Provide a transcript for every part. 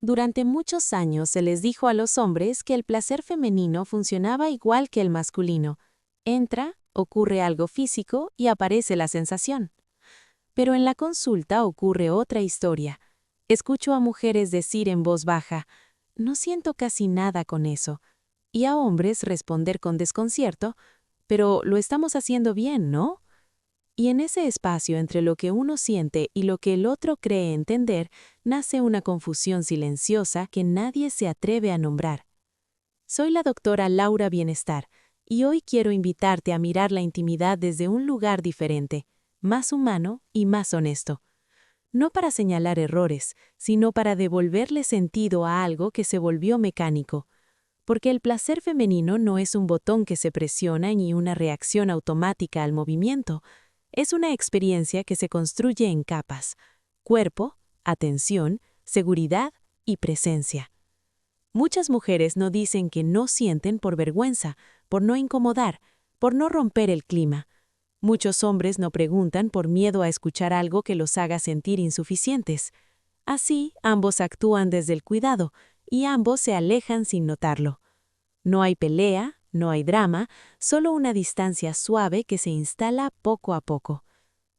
Durante muchos años se les dijo a los hombres que el placer femenino funcionaba igual que el masculino. Entra, ocurre algo físico y aparece la sensación. Pero en la consulta ocurre otra historia. Escucho a mujeres decir en voz baja, no siento casi nada con eso, y a hombres responder con desconcierto, pero lo estamos haciendo bien, ¿no? Y en ese espacio entre lo que uno siente y lo que el otro cree entender, nace una confusión silenciosa que nadie se atreve a nombrar. Soy la doctora Laura Bienestar, y hoy quiero invitarte a mirar la intimidad desde un lugar diferente, más humano y más honesto. No para señalar errores, sino para devolverle sentido a algo que se volvió mecánico. Porque el placer femenino no es un botón que se presiona ni una reacción automática al movimiento. Es una experiencia que se construye en capas: cuerpo, atención, seguridad y presencia. Muchas mujeres no dicen que no sienten por vergüenza, por no incomodar, por no romper el clima. Muchos hombres no preguntan por miedo a escuchar algo que los haga sentir insuficientes. Así, ambos actúan desde el cuidado, y ambos se alejan sin notarlo. No hay pelea, no hay drama, solo una distancia suave que se instala poco a poco.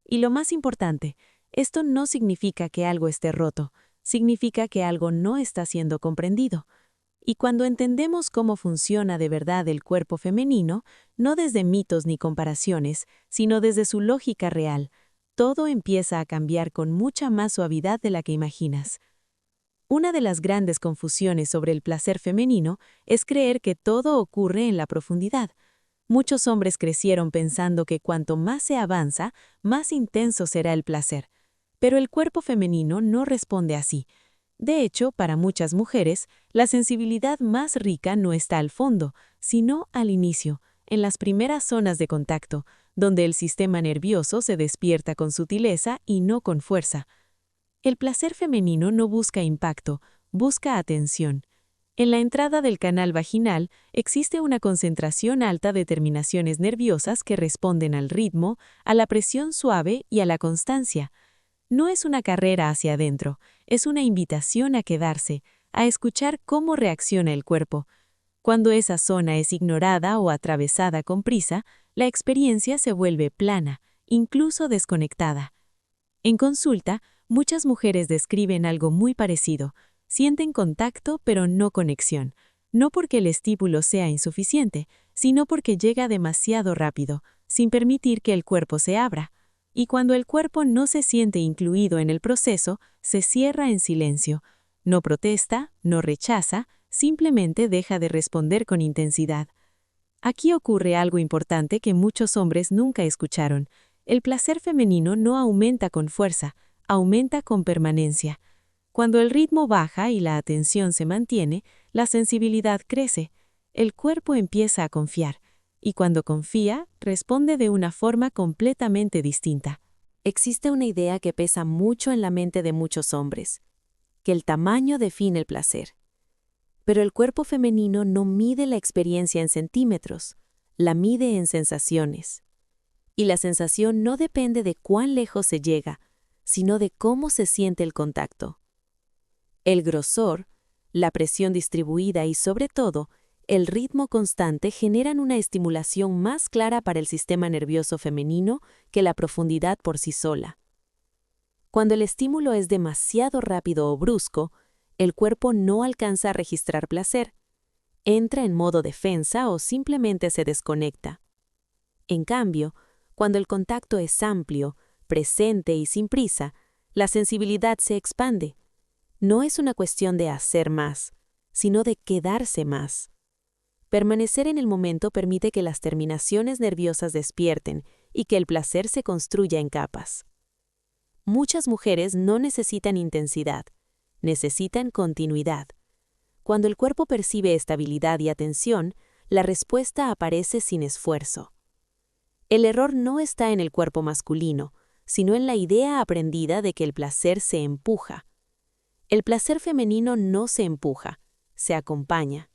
Y lo más importante, esto no significa que algo esté roto, significa que algo no está siendo comprendido. Y cuando entendemos cómo funciona de verdad el cuerpo femenino, no desde mitos ni comparaciones, sino desde su lógica real, todo empieza a cambiar con mucha más suavidad de la que imaginas. Una de las grandes confusiones sobre el placer femenino es creer que todo ocurre en la profundidad. Muchos hombres crecieron pensando que cuanto más se avanza, más intenso será el placer. Pero el cuerpo femenino no responde así. De hecho, para muchas mujeres, la sensibilidad más rica no está al fondo, sino al inicio, en las primeras zonas de contacto, donde el sistema nervioso se despierta con sutileza y no con fuerza. El placer femenino no busca impacto, busca atención. En la entrada del canal vaginal existe una concentración alta de terminaciones nerviosas que responden al ritmo, a la presión suave y a la constancia. No es una carrera hacia adentro, es una invitación a quedarse, a escuchar cómo reacciona el cuerpo. Cuando esa zona es ignorada o atravesada con prisa, la experiencia se vuelve plana, incluso desconectada. En consulta, muchas mujeres describen algo muy parecido. Sienten contacto pero no conexión, no porque el estímulo sea insuficiente, sino porque llega demasiado rápido, sin permitir que el cuerpo se abra. Y cuando el cuerpo no se siente incluido en el proceso, se cierra en silencio. No protesta, no rechaza, simplemente deja de responder con intensidad. Aquí ocurre algo importante que muchos hombres nunca escucharon. El placer femenino no aumenta con fuerza, aumenta con permanencia. Cuando el ritmo baja y la atención se mantiene, la sensibilidad crece. El cuerpo empieza a confiar. Y cuando confía, responde de una forma completamente distinta. Existe una idea que pesa mucho en la mente de muchos hombres, que el tamaño define el placer. Pero el cuerpo femenino no mide la experiencia en centímetros, la mide en sensaciones. Y la sensación no depende de cuán lejos se llega, sino de cómo se siente el contacto. El grosor, la presión distribuida y, sobre todo, el ritmo constante generan una estimulación más clara para el sistema nervioso femenino que la profundidad por sí sola. Cuando el estímulo es demasiado rápido o brusco, el cuerpo no alcanza a registrar placer, entra en modo defensa o simplemente se desconecta. En cambio, cuando el contacto es amplio, presente y sin prisa, la sensibilidad se expande. No es una cuestión de hacer más, sino de quedarse más. Permanecer en el momento permite que las terminaciones nerviosas despierten y que el placer se construya en capas. Muchas mujeres no necesitan intensidad, necesitan continuidad. Cuando el cuerpo percibe estabilidad y atención, la respuesta aparece sin esfuerzo. El error no está en el cuerpo masculino, sino en la idea aprendida de que el placer se empuja. El placer femenino no se empuja, se acompaña.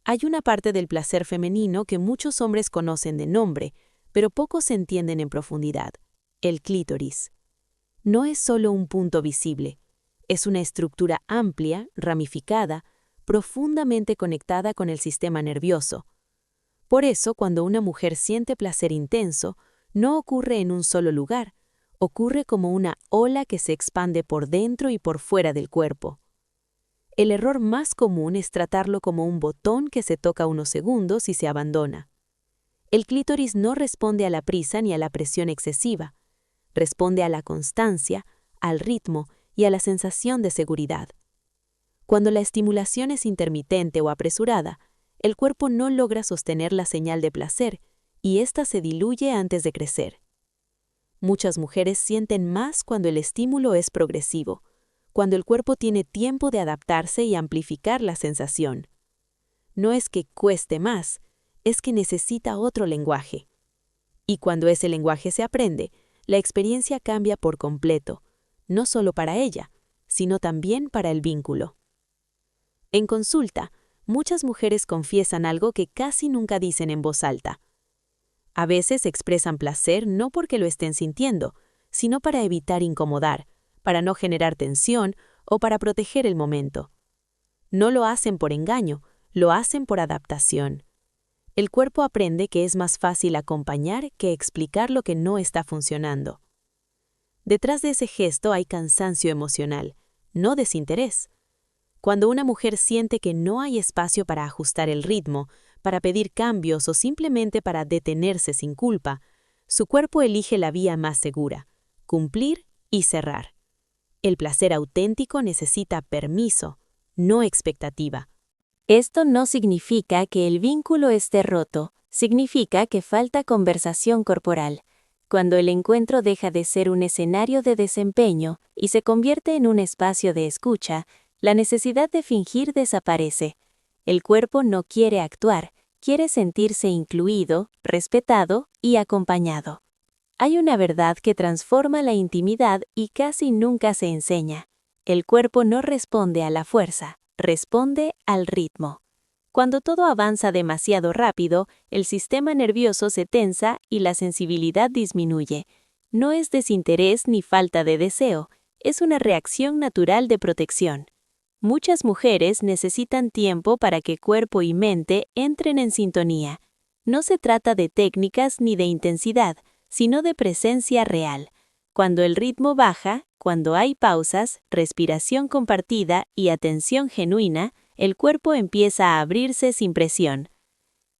Hay una parte del placer femenino que muchos hombres conocen de nombre, pero pocos entienden en profundidad: el clítoris. No es solo un punto visible, Es una estructura amplia, ramificada, profundamente conectada con el sistema nervioso. Por eso, cuando una mujer siente placer intenso, no ocurre en un solo lugar, ocurre como una ola que se expande por dentro y por fuera del cuerpo. El error más común es tratarlo como un botón que se toca unos segundos y se abandona. El clítoris no responde a la prisa ni a la presión excesiva, responde a la constancia, al ritmo y a la sensación de seguridad. Cuando la estimulación es intermitente o apresurada, el cuerpo no logra sostener la señal de placer y ésta se diluye antes de crecer. Muchas mujeres sienten más cuando el estímulo es progresivo, cuando el cuerpo tiene tiempo de adaptarse y amplificar la sensación. No es que cueste más, es que necesita otro lenguaje. Y cuando ese lenguaje se aprende, la experiencia cambia por completo, no solo para ella, sino también para el vínculo. En consulta, muchas mujeres confiesan algo que casi nunca dicen en voz alta. A veces expresan placer no porque lo estén sintiendo, sino para evitar incomodar, para no generar tensión o para proteger el momento. No lo hacen por engaño, lo hacen por adaptación. El cuerpo aprende que es más fácil acompañar que explicar lo que no está funcionando. Detrás de ese gesto hay cansancio emocional, no desinterés. Cuando una mujer siente que no hay espacio para ajustar el ritmo, para pedir cambios o simplemente para detenerse sin culpa, su cuerpo elige la vía más segura, cumplir y cerrar. El placer auténtico necesita permiso, no expectativa. Esto no significa que el vínculo esté roto, significa que falta conversación corporal. Cuando el encuentro deja de ser un escenario de desempeño y se convierte en un espacio de escucha, la necesidad de fingir desaparece. El cuerpo no quiere actuar, quiere sentirse incluido, respetado y acompañado. Hay una verdad que transforma la intimidad y casi nunca se enseña. El cuerpo no responde a la fuerza, responde al ritmo. Cuando todo avanza demasiado rápido, el sistema nervioso se tensa y la sensibilidad disminuye. No es desinterés ni falta de deseo, es una reacción natural de protección. Muchas mujeres necesitan tiempo para que cuerpo y mente entren en sintonía. No se trata de técnicas ni de intensidad, sino de presencia real. Cuando el ritmo baja, cuando hay pausas, respiración compartida y atención genuina, el cuerpo empieza a abrirse sin presión.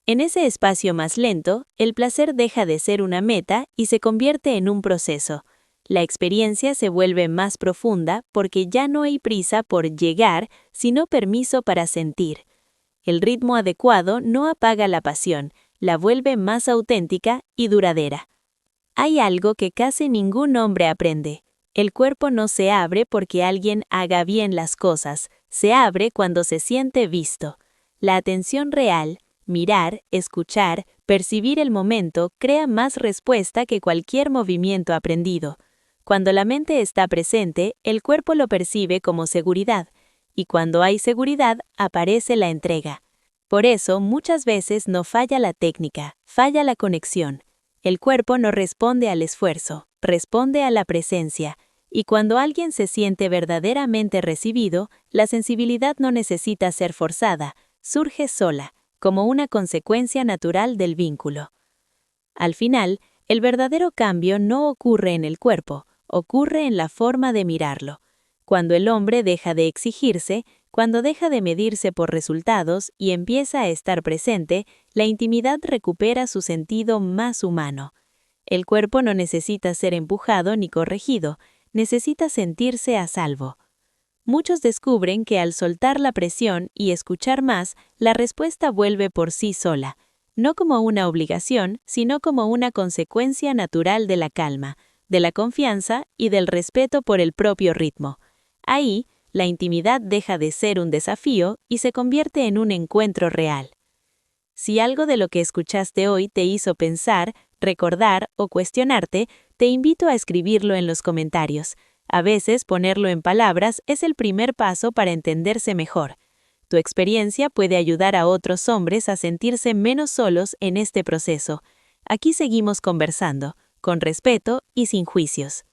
En ese espacio más lento, el placer deja de ser una meta y se convierte en un proceso. La experiencia se vuelve más profunda porque ya no hay prisa por llegar, sino permiso para sentir. El ritmo adecuado no apaga la pasión, la vuelve más auténtica y duradera. Hay algo que casi ningún hombre aprende. El cuerpo no se abre porque alguien haga bien las cosas, se abre cuando se siente visto. La atención real, mirar, escuchar, percibir el momento crea más respuesta que cualquier movimiento aprendido. Cuando la mente está presente, el cuerpo lo percibe como seguridad, y cuando hay seguridad, aparece la entrega. Por eso, muchas veces no falla la técnica, falla la conexión. El cuerpo no responde al esfuerzo, responde a la presencia, y cuando alguien se siente verdaderamente recibido, la sensibilidad no necesita ser forzada, surge sola, como una consecuencia natural del vínculo. Al final, el verdadero cambio no ocurre en el cuerpo, ocurre en la forma de mirarlo. Cuando el hombre deja de exigirse, cuando deja de medirse por resultados y empieza a estar presente, la intimidad recupera su sentido más humano. El cuerpo no necesita ser empujado ni corregido, necesita sentirse a salvo. Muchos descubren que al soltar la presión y escuchar más, la respuesta vuelve por sí sola, no como una obligación, sino como una consecuencia natural de la calma, de la confianza y del respeto por el propio ritmo. Ahí, la intimidad deja de ser un desafío y se convierte en un encuentro real. Si algo de lo que escuchaste hoy te hizo pensar, recordar o cuestionarte, te invito a escribirlo en los comentarios. A veces ponerlo en palabras es el primer paso para entenderse mejor. Tu experiencia puede ayudar a otros hombres a sentirse menos solos en este proceso. Aquí seguimos conversando, con respeto y sin juicios.